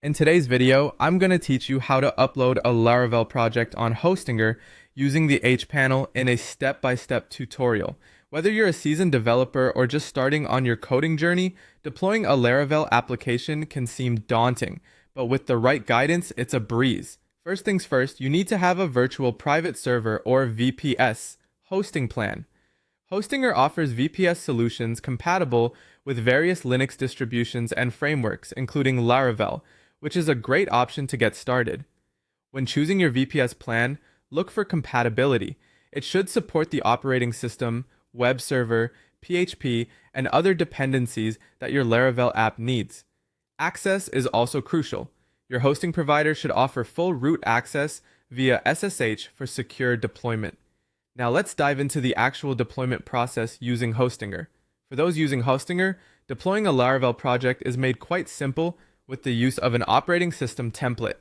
In today's video, I'm going to teach you how to upload a Laravel project on Hostinger using the Hpanel in a step-by-step tutorial. Whether you're a seasoned developer or just starting on your coding journey, deploying a Laravel application can seem daunting, but with the right guidance, it's a breeze. First things first, you need to have a virtual private server or VPS hosting plan. Hostinger offers VPS solutions compatible with various Linux distributions and frameworks, including Laravel, which is a great option to get started. When choosing your VPS plan, look for compatibility. It should support the operating system, web server, PHP, and other dependencies that your Laravel app needs. Access is also crucial. Your hosting provider should offer full root access via SSH for secure deployment. Now let's dive into the actual deployment process using Hostinger. For those using Hostinger, deploying a Laravel project is made quite simple with the use of an operating system template.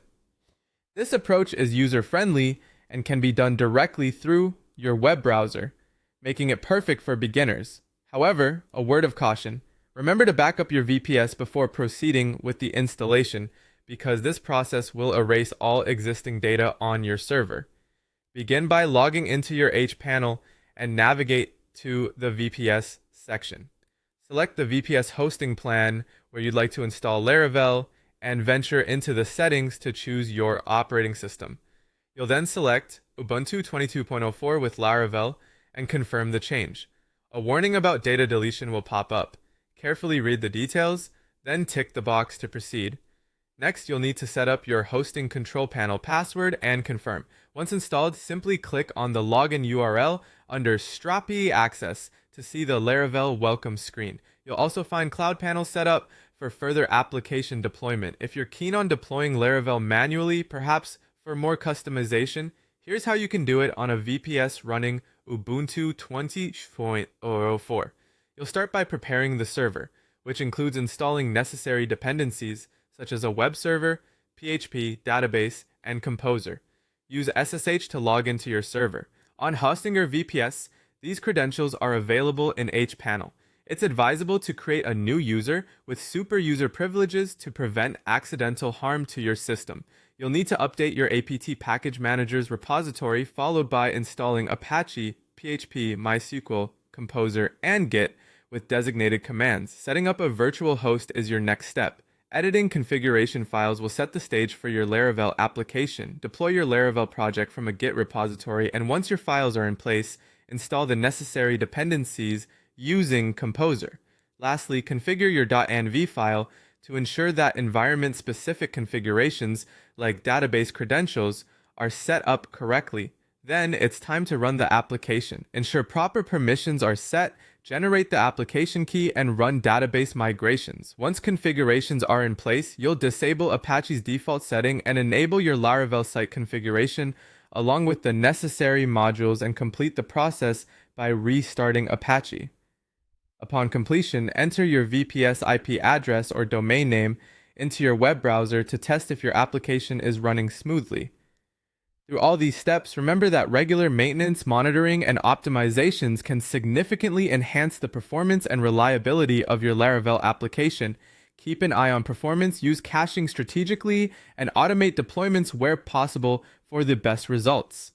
This approach is user-friendly and can be done directly through your web browser, making it perfect for beginners. However, a word of caution, remember to back up your VPS before proceeding with the installation, because this process will erase all existing data on your server. Begin by logging into your Hpanel and navigate to the VPS section. Select the VPS hosting plan where you'd like to install Laravel and venture into the settings to choose your operating system. You'll then select Ubuntu 22.04 with Laravel and confirm the change. A warning about data deletion will pop up. Carefully read the details, then tick the box to proceed. Next, you'll need to set up your hosting control panel password and confirm. Once installed, simply click on the login URL under Strapi Access to see the Laravel welcome screen. You'll also find Hpanel set up for further application deployment. If you're keen on deploying Laravel manually, perhaps for more customization, here's how you can do it on a VPS running Ubuntu 20.04. You'll start by preparing the server, which includes installing necessary dependencies such as a web server, PHP, database, and Composer. Use SSH to log into your server. On Hostinger VPS, these credentials are available in Hpanel. It's advisable to create a new user with super user privileges to prevent accidental harm to your system. You'll need to update your apt package manager's repository, followed by installing Apache, PHP, MySQL, Composer, and Git with designated commands. Setting up a virtual host is your next step. Editing configuration files will set the stage for your Laravel application. Deploy your Laravel project from a Git repository, and once your files are in place, install the necessary dependencies using Composer. Lastly, configure your .env file to ensure that environment-specific configurations like database credentials are set up correctly. Then it's time to run the application. Ensure proper permissions are set, generate the application key, and run database migrations. Once configurations are in place, you'll disable Apache's default setting and enable your Laravel site configuration along with the necessary modules and complete the process by restarting Apache. Upon completion, enter your VPS IP address or domain name into your web browser to test if your application is running smoothly. Through all these steps, remember that regular maintenance, monitoring, and optimizations can significantly enhance the performance and reliability of your Laravel application. Keep an eye on performance, use caching strategically, and automate deployments where possible for the best results.